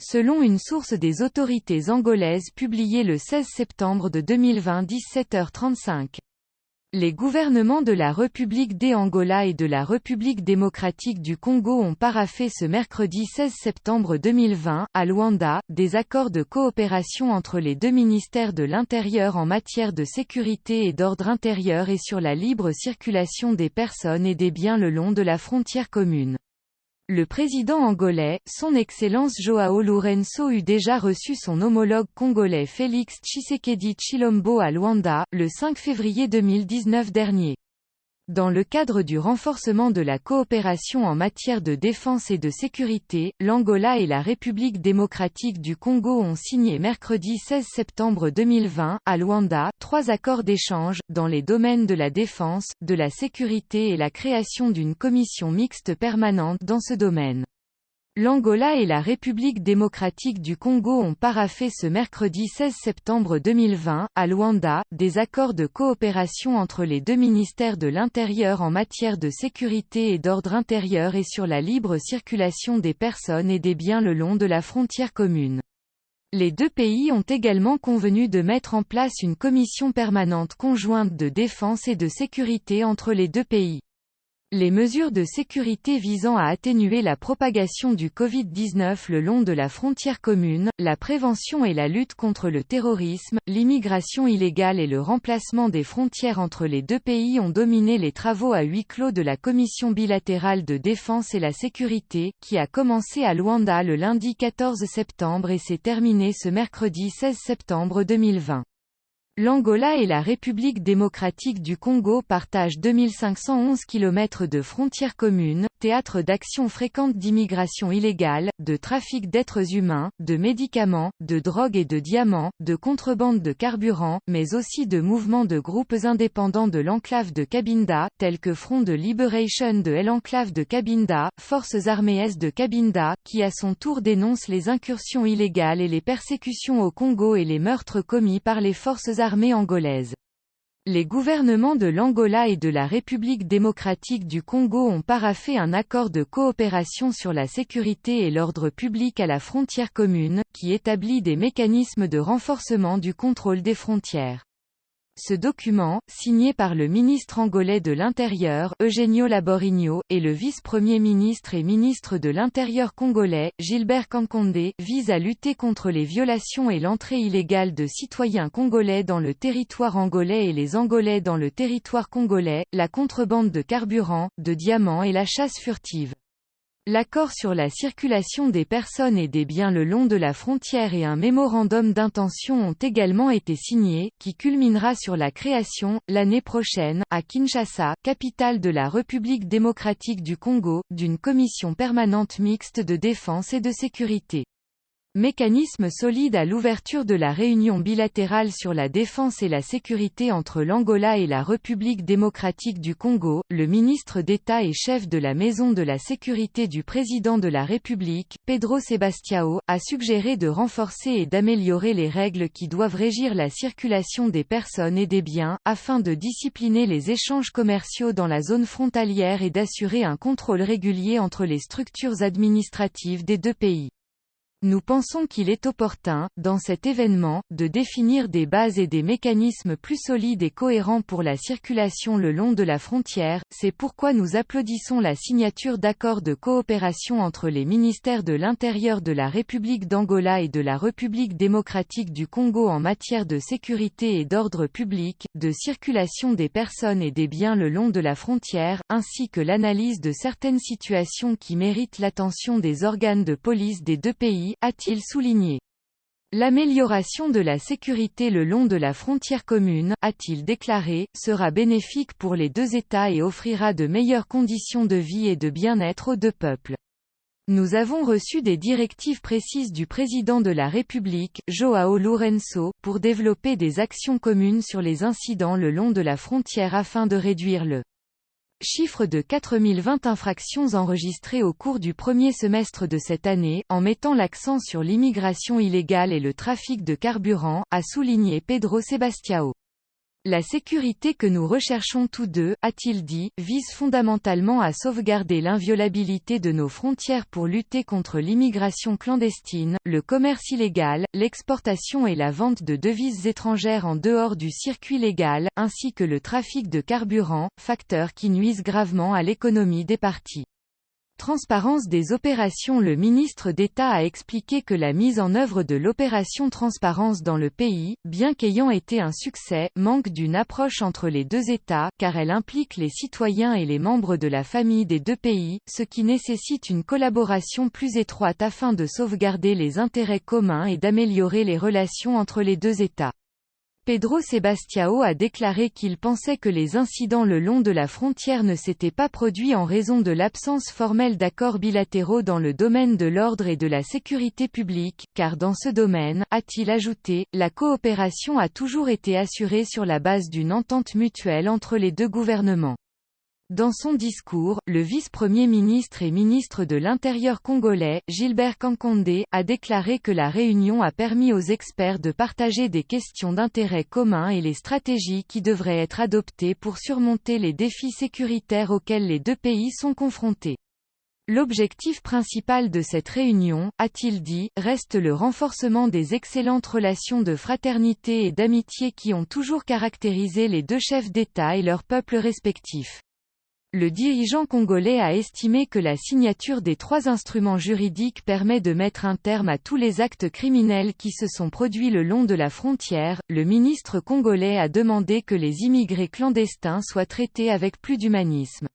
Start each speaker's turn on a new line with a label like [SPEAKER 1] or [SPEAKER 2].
[SPEAKER 1] Selon une source des autorités angolaises publiée le 16 septembre de 2020 17h35. Les gouvernements de la République d'Angola et de la République démocratique du Congo ont paraphé ce mercredi 16 septembre 2020, à Luanda, des accords de coopération entre les deux ministères de l'Intérieur en matière de sécurité et d'ordre intérieur et sur la libre circulation des personnes et des biens le long de la frontière commune. Le président angolais, son Excellence João Lourenço eut déjà reçu son homologue congolais Félix Tshisekedi Tshilombo à Luanda, le 5 février 2019 dernier. Dans le cadre du renforcement de la coopération en matière de défense et de sécurité, l'Angola et la République démocratique du Congo ont signé mercredi 16 septembre 2020, à Luanda, 3 accords d'échange, dans les domaines de la défense, de la sécurité et la création d'une commission mixte permanente dans ce domaine. L'Angola et la République démocratique du Congo ont paraphé ce mercredi 16 septembre 2020, à Luanda, des accords de coopération entre les deux ministères de l'Intérieur en matière de sécurité et d'ordre intérieur et sur la libre circulation des personnes et des biens le long de la frontière commune. Les deux pays ont également convenu de mettre en place une commission permanente conjointe de défense et de sécurité entre les deux pays. Les mesures de sécurité visant à atténuer la propagation du Covid-19 le long de la frontière commune, la prévention et la lutte contre le terrorisme, l'immigration illégale et le remplacement des frontières entre les deux pays ont dominé les travaux à huis clos de la Commission bilatérale de défense et la sécurité, qui a commencé à Luanda le lundi 14 septembre et s'est terminée ce mercredi 16 septembre 2020. L'Angola et la République démocratique du Congo partagent 2511 km de frontières communes, théâtre d'actions fréquentes d'immigration illégale, de trafic d'êtres humains, de médicaments, de drogues et de diamants, de contrebande de carburant, mais aussi de mouvements de groupes indépendants de l'enclave de Cabinda, tels que Front de Liberation de l'enclave de Cabinda, Forces armées Est de Cabinda, qui à son tour dénoncent les incursions illégales et les persécutions au Congo et les meurtres commis par les forces armées angolaises. Les gouvernements de l'Angola et de la République démocratique du Congo ont paraphé un accord de coopération sur la sécurité et l'ordre public à la frontière commune, qui établit des mécanismes de renforcement du contrôle des frontières. Ce document, signé par le ministre angolais de l'Intérieur, Eugenio Laborinho, et le vice-premier ministre et ministre de l'Intérieur congolais, Gilbert Kankonde, vise à lutter contre les violations et l'entrée illégale de citoyens congolais dans le territoire angolais et les Angolais dans le territoire congolais, la contrebande de carburant, de diamants et la chasse furtive. L'accord sur la circulation des personnes et des biens le long de la frontière et un mémorandum d'intention ont également été signés, qui culminera sur la création, l'année prochaine, à Kinshasa, capitale de la République démocratique du Congo, d'une commission permanente mixte de défense et de sécurité. Mécanisme solide à l'ouverture de la réunion bilatérale sur la défense et la sécurité entre l'Angola et la République démocratique du Congo, le ministre d'État et chef de la Maison de la sécurité du président de la République, Pedro Sebastião, a suggéré de renforcer et d'améliorer les règles qui doivent régir la circulation des personnes et des biens, afin de discipliner les échanges commerciaux dans la zone frontalière et d'assurer un contrôle régulier entre les structures administratives des deux pays. Nous pensons qu'il est opportun, dans cet événement, de définir des bases et des mécanismes plus solides et cohérents pour la circulation le long de la frontière, c'est pourquoi nous applaudissons la signature d'accords de coopération entre les ministères de l'Intérieur de la République d'Angola et de la République démocratique du Congo en matière de sécurité et d'ordre public, de circulation des personnes et des biens le long de la frontière, ainsi que l'analyse de certaines situations qui méritent l'attention des organes de police des deux pays, a-t-il souligné. L'amélioration de la sécurité le long de la frontière commune, a-t-il déclaré, sera bénéfique pour les deux États et offrira de meilleures conditions de vie et de bien-être aux deux peuples. Nous avons reçu des directives précises du président de la République, João Lourenço, pour développer des actions communes sur les incidents le long de la frontière afin de réduire le chiffre de 4020 infractions enregistrées au cours du premier semestre de cette année, en mettant l'accent sur l'immigration illégale et le trafic de carburant, a souligné Pedro Sebastião. La sécurité que nous recherchons tous deux, a-t-il dit, vise fondamentalement à sauvegarder l'inviolabilité de nos frontières pour lutter contre l'immigration clandestine, le commerce illégal, l'exportation et la vente de devises étrangères en dehors du circuit légal, ainsi que le trafic de carburant, facteurs qui nuisent gravement à l'économie des parties. Transparence des opérations. Le ministre d'État a expliqué que la mise en œuvre de l'opération Transparence dans le pays, bien qu'ayant été un succès, manque d'une approche entre les deux États, car elle implique les citoyens et les membres de la famille des deux pays, ce qui nécessite une collaboration plus étroite afin de sauvegarder les intérêts communs et d'améliorer les relations entre les deux États. Pedro Sebastião a déclaré qu'il pensait que les incidents le long de la frontière ne s'étaient pas produits en raison de l'absence formelle d'accords bilatéraux dans le domaine de l'ordre et de la sécurité publique, car dans ce domaine, a-t-il ajouté, la coopération a toujours été assurée sur la base d'une entente mutuelle entre les deux gouvernements. Dans son discours, le vice-premier ministre et ministre de l'Intérieur congolais, Gilbert Kankonde, a déclaré que la réunion a permis aux experts de partager des questions d'intérêt commun et les stratégies qui devraient être adoptées pour surmonter les défis sécuritaires auxquels les deux pays sont confrontés. L'objectif principal de cette réunion, a-t-il dit, reste le renforcement des excellentes relations de fraternité et d'amitié qui ont toujours caractérisé les deux chefs d'État et leurs peuples respectifs. Le dirigeant congolais a estimé que la signature des 3 instruments juridiques permet de mettre un terme à tous les actes criminels qui se sont produits le long de la frontière. Le ministre congolais a demandé que les immigrés clandestins soient traités avec plus d'humanisme.